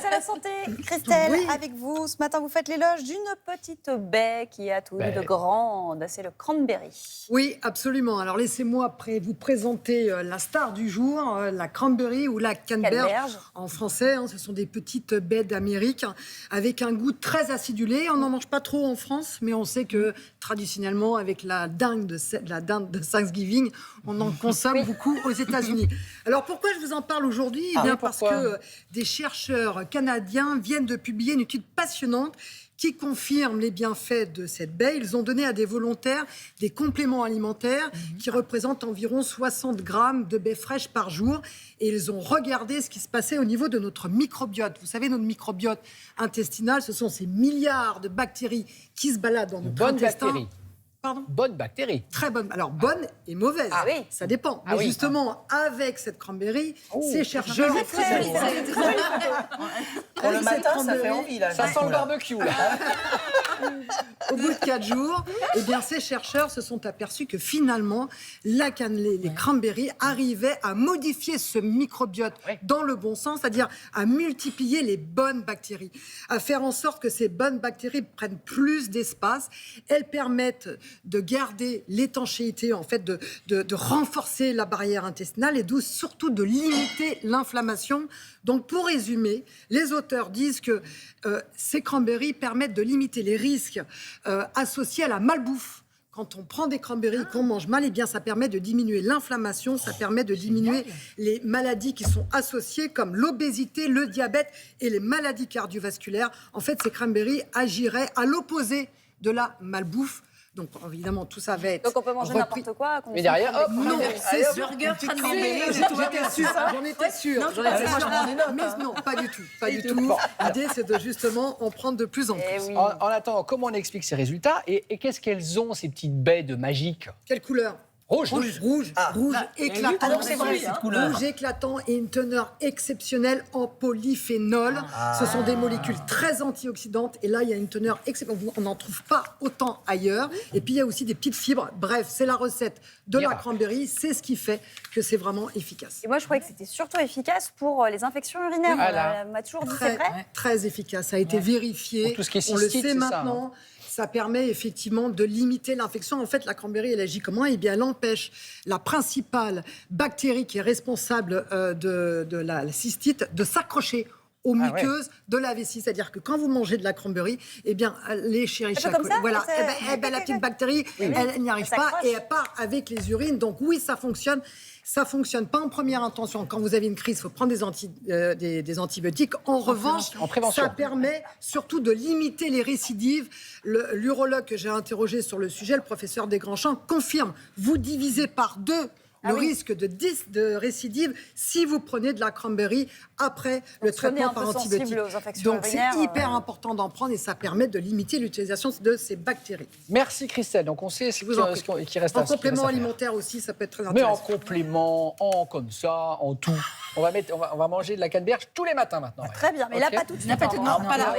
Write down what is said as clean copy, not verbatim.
Place à la santé. Christelle, Oui. avec vous, ce matin, vous faites l'éloge d'une petite baie qui a tout de grande. C'est le cranberry. Oui, absolument. Alors laissez-moi vous présenter la star du jour, la cranberry ou la canneberge. Canneberge. En français, ce sont des petites baies d'Amérique avec un goût très acidulé. On n'en mange pas trop en France, mais on sait que traditionnellement, avec la dinde de Thanksgiving, on en consomme beaucoup aux États-Unis. Alors pourquoi je vous en parle aujourd'hui ? Eh bien parce que des chercheurs canadiens viennent de publier une étude passionnante qui confirme les bienfaits de cette baie. Ils ont donné à des volontaires des compléments alimentaires qui représentent environ 60 grammes de baies fraîches par jour. Et ils ont regardé ce qui se passait au niveau de notre microbiote. Vous savez, notre microbiote intestinal, ce sont ces milliards de bactéries qui se baladent dans notre intestin. Bactéries. Pardon ? Bonne bactérie. Très bonne. Alors, bonne et mauvaise. Ah oui. Ça dépend. Mais justement, avec cette cranberry, ces chercheurs... Pour le matin, ça fait envie, là. Ça sent le barbecue, là. Au bout de 4 jours, eh bien, ces chercheurs se sont aperçus que finalement, les cranberries arrivaient à modifier ce microbiote dans le bon sens, c'est-à-dire à multiplier les bonnes bactéries, à faire en sorte que ces bonnes bactéries prennent plus d'espace. Elles permettent de garder l'étanchéité, en fait, de renforcer la barrière intestinale et surtout de limiter l'inflammation. Donc, pour résumer, les auteurs disent que ces cranberries permettent de limiter les risques associés à la malbouffe. Quand on prend des cranberries et qu'on mange mal, eh bien, ça permet de diminuer l'inflammation, ça permet de diminuer les maladies qui sont associées, comme l'obésité, le diabète et les maladies cardiovasculaires. En fait, ces cranberries agiraient à l'opposé de la malbouffe. Donc, évidemment, tout ça va être Donc on peut manger repris. n'importe quoi. Mais derrière, hop, Non, c'est burger, cranberry, J'étais sûre, j'en étais sûre. Mais non, pas du tout. Pas du tout. L'idée, c'est de justement en prendre de plus en plus. Oui. en attendant, comment on explique ces résultats et qu'est-ce qu'elles ont, ces petites baies de magique? Quelle couleur ? Rouge. Rouge éclatant. Ah, donc c'est vrai, cette couleur. Rouge éclatant et une teneur exceptionnelle en polyphénol. Ce sont des molécules très antioxydantes. Et là, il y a une teneur exceptionnelle. On n'en trouve pas autant ailleurs. Et puis, il y a aussi des petites fibres. Bref, c'est la recette de la cranberry. C'est ce qui fait que c'est vraiment efficace. Et moi, je croyais que c'était surtout efficace pour les infections urinaires. Voilà. On m'a toujours dit, c'est vrai. Très efficace. Ça a été vérifié. Pour tout ce qui est On le cystite, sait c'est ça, maintenant. Ça permet effectivement de limiter l'infection. En fait, la cranberry, elle agit comment ? Eh bien, elle empêche la principale bactérie qui est responsable de la cystite de s'accrocher aux muqueuses de la vessie. C'est-à-dire que quand vous mangez de la cranberry, eh bien, les Escherichia comme ça, voilà, ça- la petite bactérie, elle n'y arrive Ça pas accroche. et elle part avec les urines. Donc oui, ça fonctionne. Ça fonctionne pas en première intention. Quand vous avez une crise, il faut prendre des antibiotiques. En revanche, En prévention. ça permet surtout de limiter les récidives. L'urologue que j'ai interrogé sur le sujet, le professeur Desgrands-Champs, confirme. Vous divisez par 2 le risque de récidive si vous prenez de la cranberry après le traitement par antibiotiques. Donc c'est hyper important d'en prendre et ça permet de limiter l'utilisation de ces bactéries. Merci Christelle. Donc on sait ce qui reste à En complément faire. alimentaire aussi, ça peut être très Mais en intéressant. complément, comme ça, en tout. On va manger de la canneberge tous les matins maintenant. Très bien, mais là, Ok. pas tout de suite. Pas là.